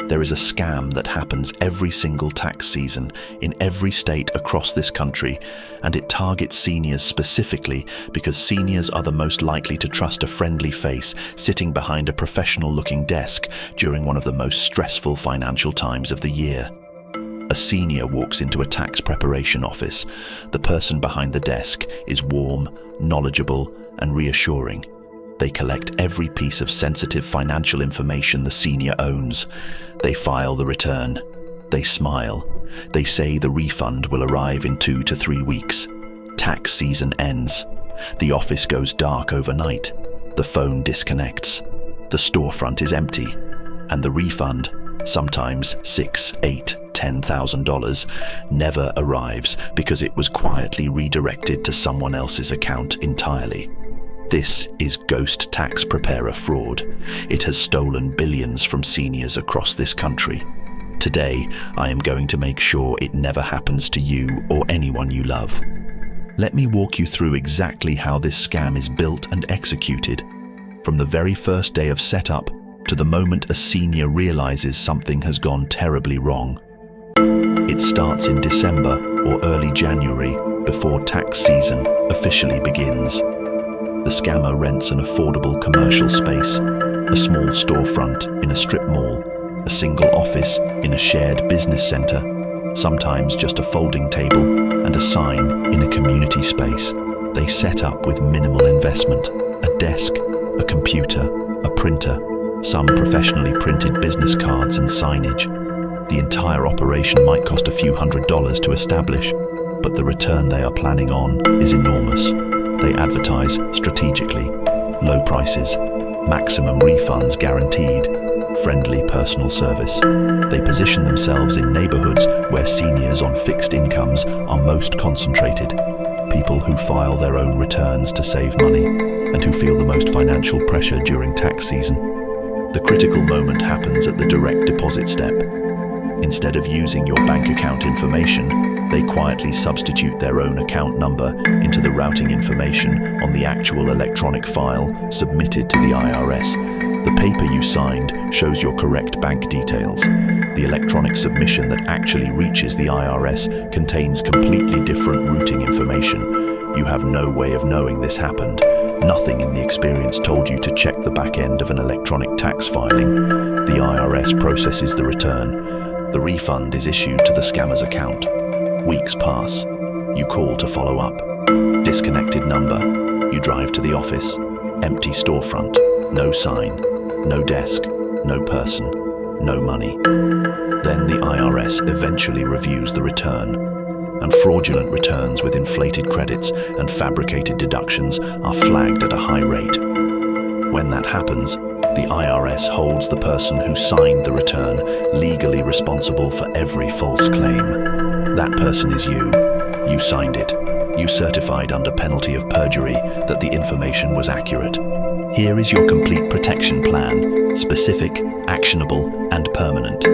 There is a scam that happens every single tax season in every state across this country, and it targets seniors specifically because seniors are the most likely to trust a friendly face sitting behind a professional-looking desk during one of the most stressful financial times of the year. A senior walks into a tax preparation office. The person behind the desk is warm, knowledgeable, and reassuring. They collect every piece of sensitive financial information the senior owns. They file the return. They smile. They say the refund will arrive in 2 to 3 weeks. Tax season ends. The office goes dark overnight. The phone disconnects. The storefront is empty. And the refund, sometimes $6,000, $8,000, $10,000, never arrives because it was quietly redirected to someone else's account entirely. This is ghost tax preparer fraud. It has stolen billions from seniors across this country. Today, I am going to make sure it never happens to you or anyone you love. Let me walk you through exactly how this scam is built and executed, from the very first day of setup to the moment a senior realizes something has gone terribly wrong. It starts in December or early January, before tax season officially begins. The scammer rents an affordable commercial space, a small storefront in a strip mall, a single office in a shared business center, sometimes just a folding table and a sign in a community space. They set up with minimal investment, a desk, a computer, a printer, some professionally printed business cards and signage. The entire operation might cost a few $100s to establish, but the return they are planning on is enormous. They advertise strategically, low prices, maximum refunds guaranteed, friendly personal service. They position themselves in neighborhoods where seniors on fixed incomes are most concentrated, people who file their own returns to save money and who feel the most financial pressure during tax season. The critical moment happens at the direct deposit step. Instead of using your bank account information, they quietly substitute their own account number into the routing information on the actual electronic file submitted to the IRS. The paper you signed shows your correct bank details. The electronic submission that actually reaches the IRS contains completely different routing information. You have no way of knowing this happened. Nothing in the experience told you to check the back end of an electronic tax filing. The IRS processes the return. The refund is issued to the scammer's account. Weeks pass. You call to follow up. Disconnected number. You drive to the office. Empty storefront. No sign. No desk. No person. No money. Then the IRS eventually reviews the return. And fraudulent returns with inflated credits and fabricated deductions are flagged at a high rate. When that happens, the IRS holds the person who signed the return legally responsible for every false claim. That person is you. You signed it. You certified under penalty of perjury that the information was accurate. Here is your complete protection plan, specific, actionable, and permanent.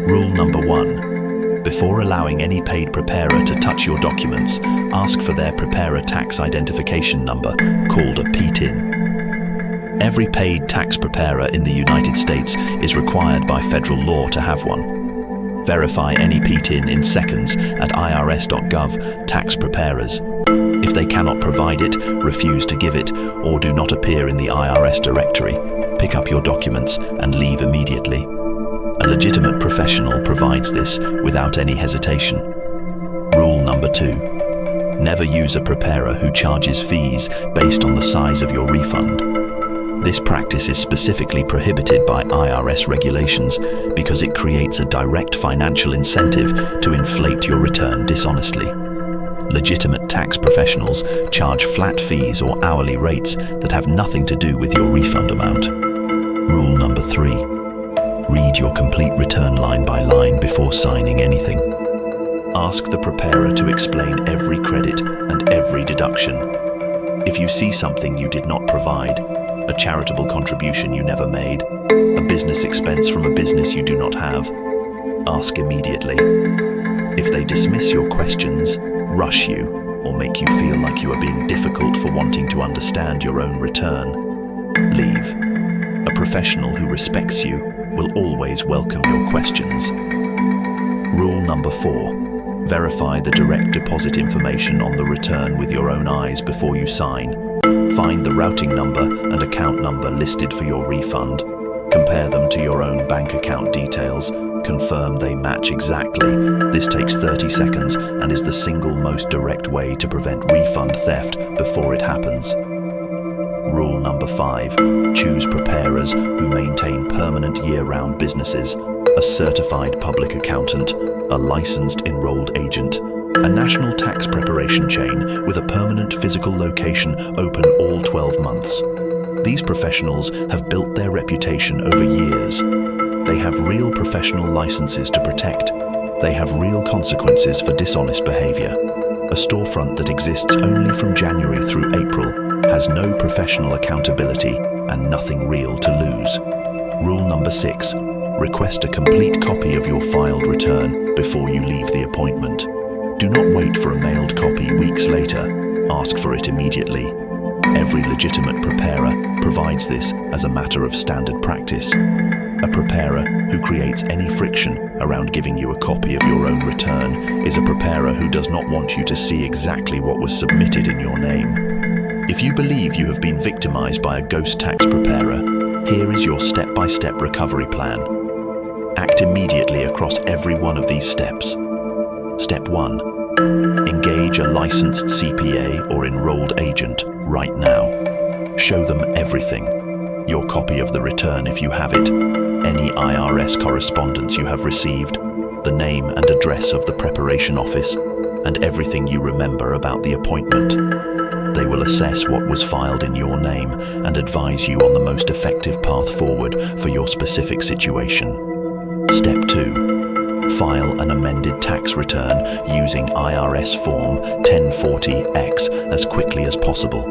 Rule number 1. Before allowing any paid preparer to touch your documents, ask for their preparer tax identification number, called a PTIN. Every paid tax preparer in the United States is required by federal law to have one. Verify any PTIN in seconds at irs.gov tax preparers. If they cannot provide it, refuse to give it, or do not appear in the IRS directory, pick up your documents and leave immediately. A legitimate professional provides this without any hesitation. Rule number 2. Never use a preparer who charges fees based on the size of your refund. This practice is specifically prohibited by IRS regulations because it creates a direct financial incentive to inflate your return dishonestly. Legitimate tax professionals charge flat fees or hourly rates that have nothing to do with your refund amount. Rule number 3. Read your complete return line by line before signing anything. Ask the preparer to explain every credit and every deduction. If you see something you did not provide, a charitable contribution you never made, a business expense from a business you do not have, ask immediately. If they dismiss your questions, rush you, or make you feel like you are being difficult for wanting to understand your own return, leave. A professional who respects you will always welcome your questions. Rule number 4. Verify the direct deposit information on the return with your own eyes before you sign. Find the routing number and account number listed for your refund. Compare them to your own bank account details. Confirm they match exactly. This takes 30 seconds and is the single most direct way to prevent refund theft before it happens. Rule number 5. Choose preparers who maintain permanent year-round businesses, a certified public accountant, a licensed enrolled agent, a national tax preparation chain with a permanent physical location open all 12 months. These professionals have built their reputation over years. They have real professional licenses to protect. They have real consequences for dishonest behavior. A storefront that exists only from January through April has no professional accountability and nothing real to lose. Rule number 6. Request a complete copy of your filed return before you leave the appointment. Do not wait for a mailed copy weeks later. Ask for it immediately. Every legitimate preparer provides this as a matter of standard practice. A preparer who creates any friction around giving you a copy of your own return is a preparer who does not want you to see exactly what was submitted in your name. If you believe you have been victimized by a ghost tax preparer, here is your step-by-step recovery plan. Act immediately across every one of these steps. Step 1. Engage a licensed CPA or enrolled agent right now. Show them everything. Your copy of the return if you have it, any IRS correspondence you have received, the name and address of the preparation office, and everything you remember about the appointment. They will assess what was filed in your name and advise you on the most effective path forward for your specific situation. Step 2. File an amended tax return using IRS Form 1040-X as quickly as possible.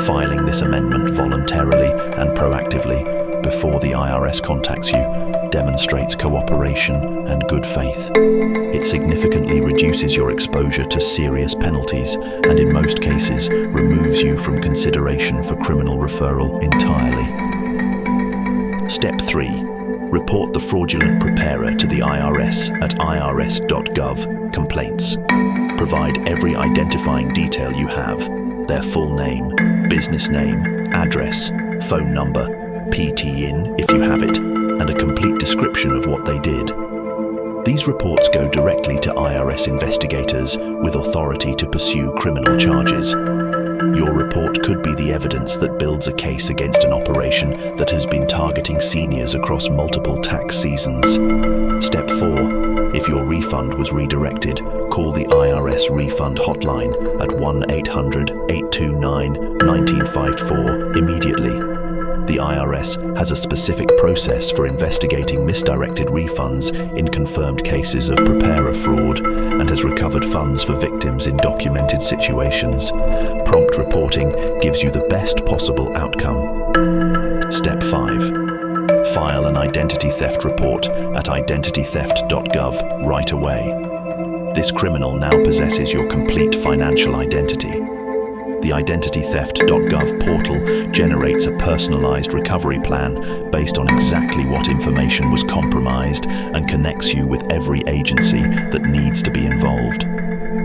Filing this amendment voluntarily and proactively before the IRS contacts you demonstrates cooperation and good faith. It significantly reduces your exposure to serious penalties and in most cases removes you from consideration for criminal referral entirely. Step 3. Report the fraudulent preparer to the IRS at irs.gov complaints. Provide every identifying detail you have, their full name, business name, address, phone number, PTIN if you have it, and a complete description of what they did. These reports go directly to IRS investigators with authority to pursue criminal charges. Your report could be the evidence that builds a case against an operation that has been targeting seniors across multiple tax seasons. Step 4. If your refund was redirected, call the IRS refund hotline at 1-800-829-1954 immediately. The IRS has a specific process for investigating misdirected refunds in confirmed cases of preparer fraud and has recovered funds for victims in documented situations. Prompt reporting gives you the best possible outcome. Step 5. File an identity theft report at identitytheft.gov right away. This criminal now possesses your complete financial identity. The identitytheft.gov portal generates a personalized recovery plan based on exactly what information was compromised and connects you with every agency that needs to be involved.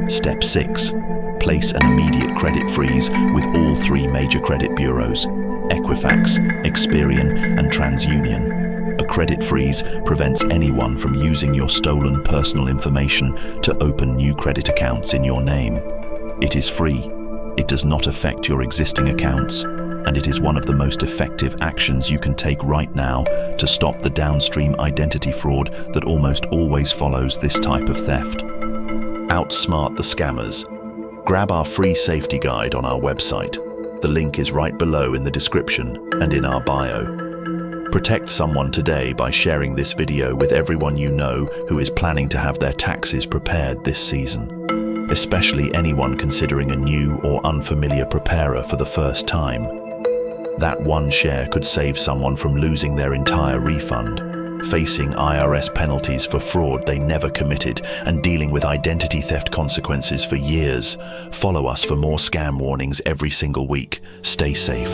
Step 6. Place an immediate credit freeze with all 3 major credit bureaus, Equifax, Experian, and TransUnion. A credit freeze prevents anyone from using your stolen personal information to open new credit accounts in your name. It is free. It does not affect your existing accounts, and it is one of the most effective actions you can take right now to stop the downstream identity fraud that almost always follows this type of theft. Outsmart the scammers. Grab our free safety guide on our website. The link is right below in the description and in our bio. Protect someone today by sharing this video with everyone you know who is planning to have their taxes prepared this season. Especially anyone considering a new or unfamiliar preparer for the first time. That one share could save someone from losing their entire refund, facing IRS penalties for fraud they never committed, and dealing with identity theft consequences for years. Follow us for more scam warnings every single week. Stay safe.